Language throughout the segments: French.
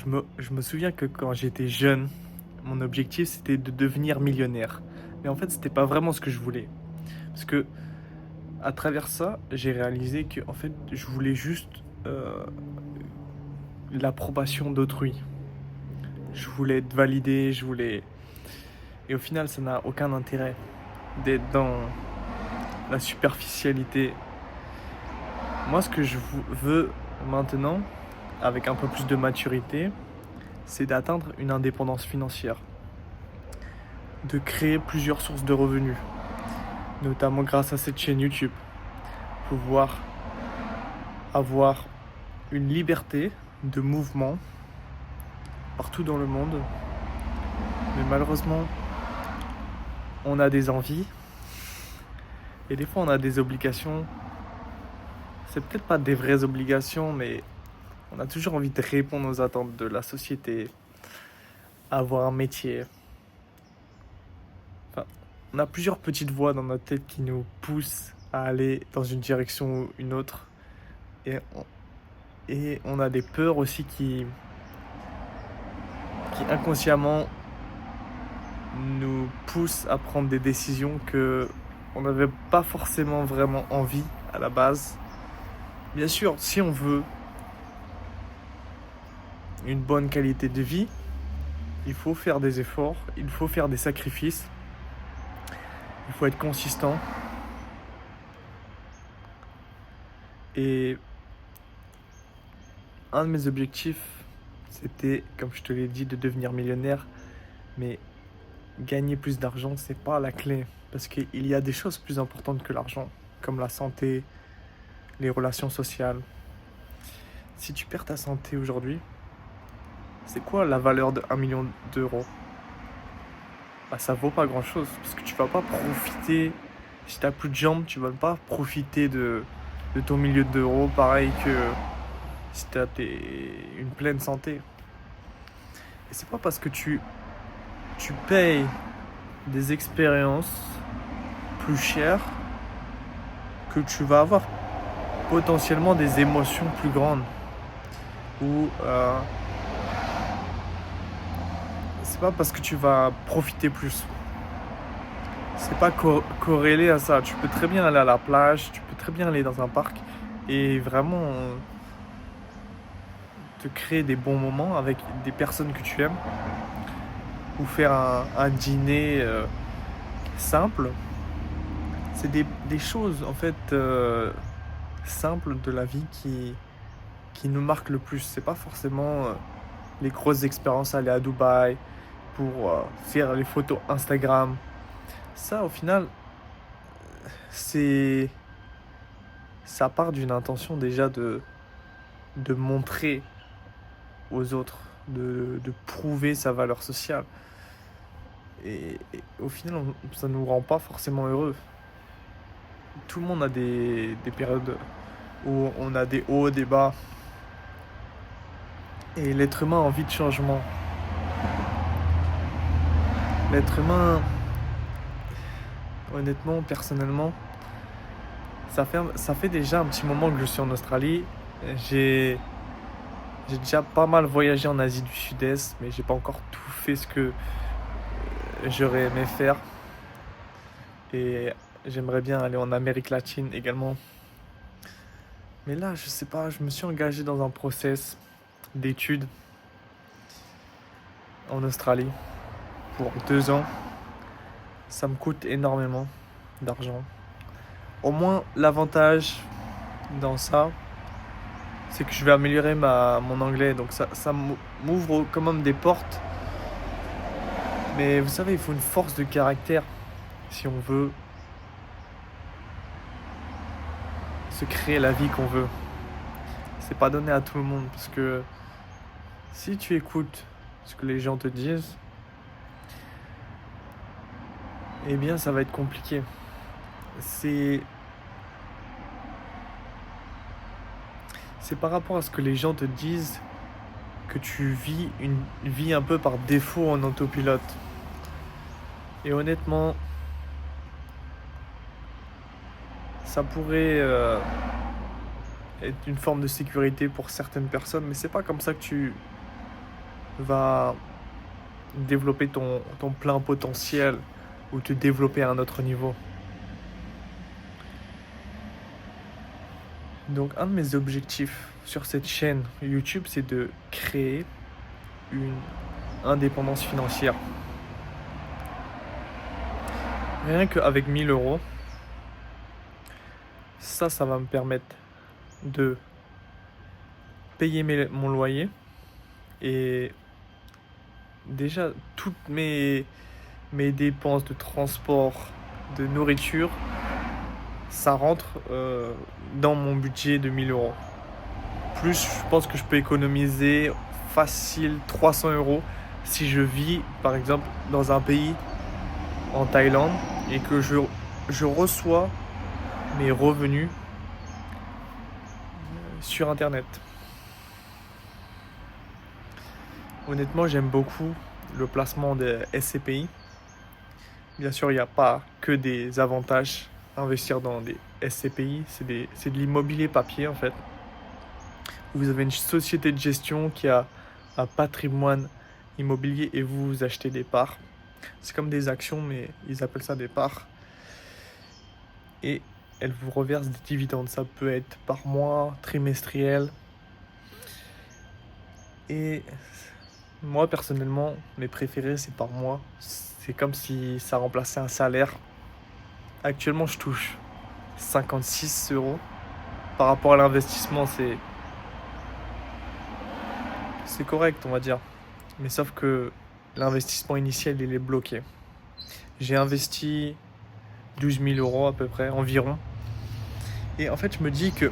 Je me souviens que quand j'étais jeune, mon objectif c'était de devenir millionnaire. Mais en fait, c'était pas vraiment ce que je voulais. Parce que à travers ça, j'ai réalisé que en fait, je voulais juste l'approbation d'autrui. Je voulais être validé, je voulais. Et au final, ça n'a aucun intérêt d'être dans la superficialité. Moi, ce que je veux maintenant, avec un peu plus de maturité, c'est d'atteindre une indépendance financière, de créer plusieurs sources de revenus, notamment grâce à cette chaîne YouTube, pouvoir avoir une liberté de mouvement partout dans le monde. Mais malheureusement, on a des envies et des fois on a des obligations. C'est peut-être pas des vraies obligations, mais on a toujours envie de répondre aux attentes de la société, avoir un métier. Enfin, on a plusieurs petites voix dans notre tête qui nous poussent à aller dans une direction ou une autre. Et on a des peurs aussi qui inconsciemment nous poussent à prendre des décisions que on n'avait pas forcément vraiment envie à la base. Bien sûr, si on veut une bonne qualité de vie, il faut faire des efforts, il faut faire des sacrifices, il faut être consistant. Et un de mes objectifs, c'était, comme je te l'ai dit, de devenir millionnaire. Mais gagner plus d'argent, c'est pas la clé. Parce qu'il y a des choses plus importantes que l'argent, comme la santé, les relations sociales. Si tu perds ta santé aujourd'hui, c'est quoi la valeur de 1 million d'euros? Bah, ça vaut pas grand chose. Parce que tu vas pas profiter. Si t'as plus de jambes, tu vas pas profiter de ton million d'euros pareil que si t'as une pleine santé. Et c'est pas parce que tu payes des expériences plus chères que tu vas avoir potentiellement des émotions plus grandes. Ou c'est pas parce que tu vas profiter plus. C'est pas corrélé à ça. Tu peux très bien aller à la plage, tu peux très bien aller dans un parc et vraiment te créer des bons moments avec des personnes que tu aimes ou faire un dîner simple. C'est des choses en fait simples de la vie qui nous marquent le plus. C'est pas forcément les grosses expériences, aller à Dubaï pour faire les photos Instagram. Ça, au final, c'est ça part d'une intention déjà de montrer aux autres, de prouver sa valeur sociale. Et au final, ça ne nous rend pas forcément heureux. Tout le monde a des périodes où on a des hauts, des bas. Et l'être humain a envie de changement. L'être humain, honnêtement, personnellement, ça fait déjà un petit moment que je suis en Australie. J'ai j'ai déjà pas mal voyagé en Asie du Sud-Est, mais j'ai pas encore tout fait ce que j'aurais aimé faire. Et j'aimerais bien aller en Amérique latine également. Mais là, je sais pas, je me suis engagé dans un process d'études en Australie pour 2 ans. Ça me coûte énormément d'argent. Au moins, l'avantage dans ça, c'est que je vais améliorer mon anglais. Donc ça m'ouvre quand même des portes. Mais vous savez, il faut une force de caractère si on veut se créer la vie qu'on veut. C'est pas donné à tout le monde parce que si tu écoutes ce que les gens te disent, eh bien ça va être compliqué. C'est c'est par rapport à ce que les gens te disent que tu vis une vie un peu par défaut en autopilote. Et honnêtement, ça pourrait être une forme de sécurité pour certaines personnes, mais c'est pas comme ça que va développer ton plein potentiel ou te développer à un autre niveau. Donc un de mes objectifs sur cette chaîne YouTube, c'est de créer une indépendance financière. Rien qu'avec 1000 euros, ça va me permettre de payer mon loyer et déjà toutes mes dépenses de transport, de nourriture, ça rentre dans mon budget de 1000 euros. Plus, je pense que je peux économiser facile 300 euros si je vis, par exemple, dans un pays en Thaïlande et que je reçois mes revenus sur Internet. Honnêtement, j'aime beaucoup le placement des SCPI. Bien sûr, il n'y a pas que des avantages à investir dans des SCPI. C'est de l'immobilier papier, en fait. Vous avez une société de gestion qui a un patrimoine immobilier et vous achetez des parts. C'est comme des actions, mais ils appellent ça des parts. Et elles vous reversent des dividendes. Ça peut être par mois, trimestriel. Et moi, personnellement, mes préférés, c'est par mois. C'est comme si ça remplaçait un salaire. Actuellement, je touche 56 euros. Par rapport à l'investissement, c'est correct, on va dire. Mais sauf que l'investissement initial, il est bloqué. J'ai investi 12 000 euros à peu près, environ. Et en fait, je me dis que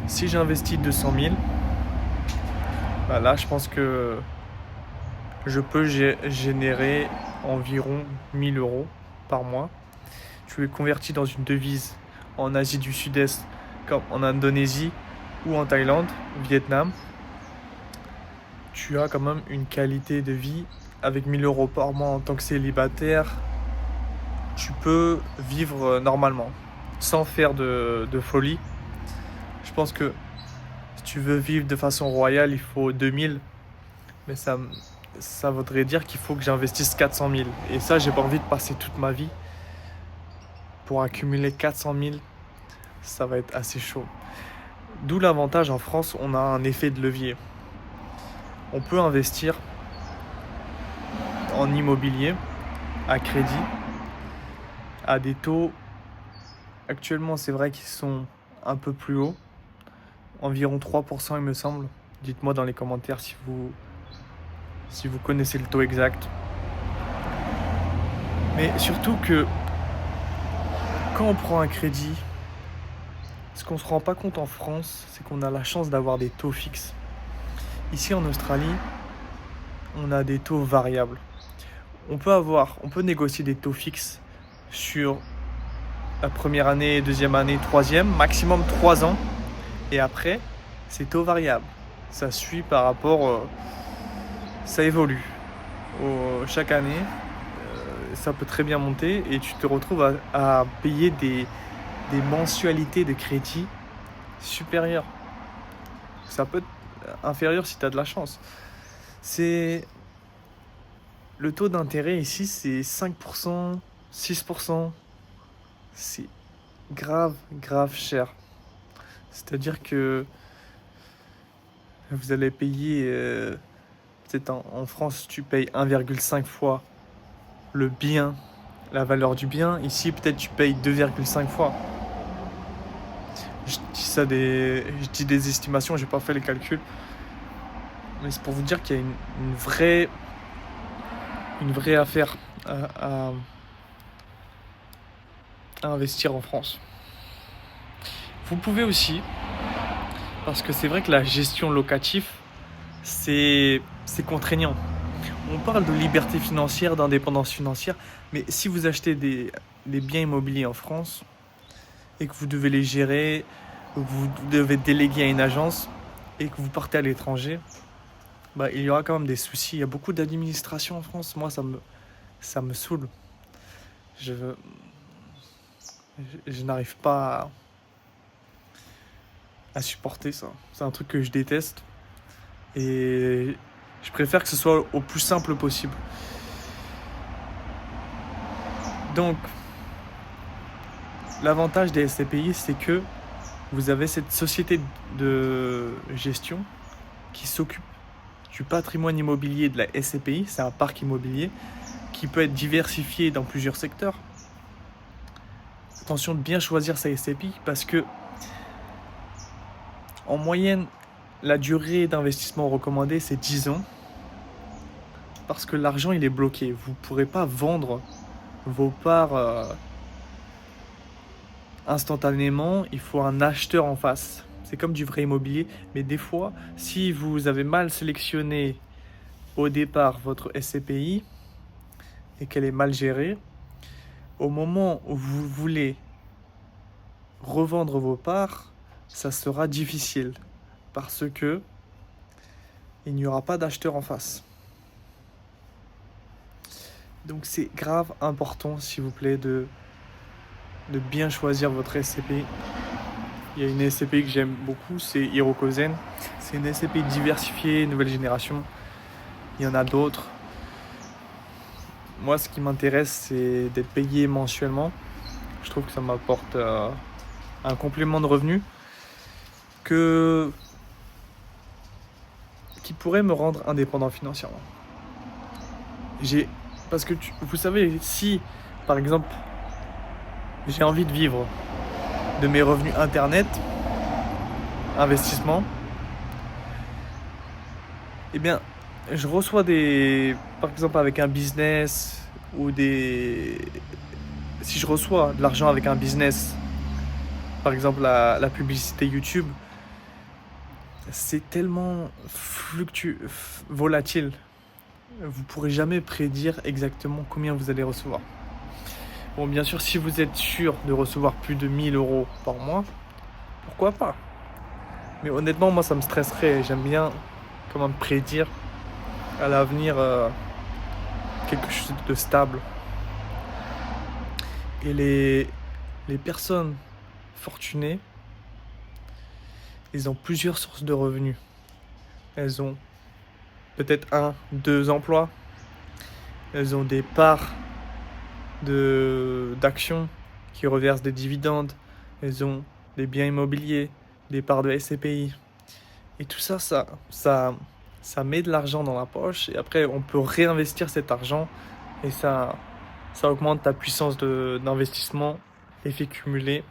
si j'investis 200 000, bah là, je pense que je peux générer environ 1000 euros par mois. Tu es converti dans une devise en Asie du Sud-Est, comme en Indonésie ou en Thaïlande, Vietnam. Tu as quand même une qualité de vie avec 1000 euros par mois en tant que célibataire. Tu peux vivre normalement, sans faire de folie. Je pense que si tu veux vivre de façon royale, il faut 2000. Mais ça voudrait dire qu'il faut que j'investisse 400 000. Et ça, j'ai pas envie de passer toute ma vie pour accumuler 400 000. Ça va être assez chaud. D'où l'avantage en France, on a un effet de levier. On peut investir en immobilier à crédit à des taux actuellement, c'est vrai qu'ils sont un peu plus hauts, environ 3% il me semble. Dites-moi dans les commentaires si vous connaissez le taux exact. Mais surtout que quand on prend un crédit, ce qu'on ne se rend pas compte en France, c'est qu'on a la chance d'avoir des taux fixes. Ici en Australie, on a des taux variables. On peut négocier des taux fixes sur la première année, deuxième année, troisième, maximum 3 ans. Et après, c'est taux variable. Ça suit par rapport... ça évolue. Chaque année, ça peut très bien monter et tu te retrouves à payer des mensualités de crédit supérieures. Ça peut être inférieur si tu as de la chance. Le taux d'intérêt ici, c'est 5%, 6%. C'est grave cher. C'est-à-dire que vous allez payer... peut-être en France, tu payes 1,5 fois le bien, la valeur du bien. Ici, peut-être tu payes 2,5 fois. Je dis des estimations, j'ai pas fait les calculs. Mais c'est pour vous dire qu'il y a une vraie affaire à investir en France. Vous pouvez aussi, parce que c'est vrai que la gestion locative, c'est contraignant. On parle de liberté financière, d'indépendance financière, mais si vous achetez des biens immobiliers en France et que vous devez les gérer, que vous devez déléguer à une agence et que vous partez à l'étranger, bah, il y aura quand même des soucis. Il y a beaucoup d'administration en France. Moi, ça me saoule. Je n'arrive pas à supporter ça. C'est un truc que je déteste. Et Je préfère que ce soit au plus simple possible. Donc, l'avantage des SCPI, c'est que vous avez cette société de gestion qui s'occupe du patrimoine immobilier de la SCPI. C'est un parc immobilier qui peut être diversifié dans plusieurs secteurs. Attention de bien choisir sa SCPI parce que, en moyenne, la durée d'investissement recommandée, c'est 10 ans. Parce que l'argent, il est bloqué. Vous ne pourrez pas vendre vos parts instantanément. Il faut un acheteur en face. C'est comme du vrai immobilier. Mais des fois, si vous avez mal sélectionné au départ votre SCPI et qu'elle est mal gérée, au moment où vous voulez revendre vos parts, ça sera difficile. Parce que il n'y aura pas d'acheteur en face. Donc c'est grave important, s'il vous plaît, de bien choisir votre SCPI. Il y a une SCPI que j'aime beaucoup, c'est Hirokozen. C'est une SCPI diversifiée, nouvelle génération. Il y en a d'autres. Moi, ce qui m'intéresse, c'est d'être payé mensuellement. Je trouve que ça m'apporte un complément de revenu qui pourrait me rendre indépendant financièrement. Parce que vous savez, si par exemple j'ai envie de vivre de mes revenus internet, investissement, eh bien je reçois par exemple avec un business si je reçois de l'argent avec un business, par exemple la publicité YouTube, c'est tellement volatile. Vous ne pourrez jamais prédire exactement combien vous allez recevoir. Bon, bien sûr, si vous êtes sûr de recevoir plus de 1000 € par mois, pourquoi pas? Mais honnêtement, moi, ça me stresserait. J'aime bien quand même prédire à l'avenir quelque chose de stable. Et les personnes fortunées, ils ont plusieurs sources de revenus. Elles ont peut-être 2 emplois. Elles ont des parts d'actions qui reversent des dividendes. Elles ont des biens immobiliers, des parts de SCPI. Et tout ça, ça met de l'argent dans la poche. Et après, on peut réinvestir cet argent. Et ça augmente ta puissance d'investissement, effet cumulé.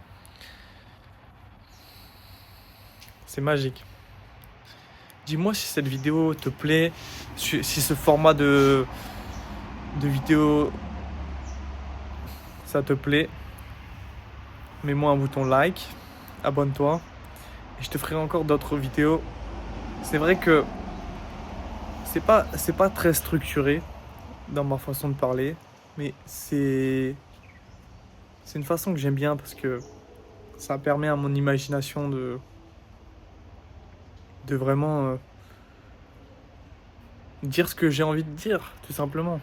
C'est magique. Dis-moi si cette vidéo te plaît, si ce format de vidéo ça te plaît. Mets-moi un bouton like, abonne-toi et je te ferai encore d'autres vidéos. C'est vrai que c'est pas très structuré dans ma façon de parler, mais c'est une façon que j'aime bien parce que ça permet à mon imagination de vraiment dire ce que j'ai envie de dire, tout simplement.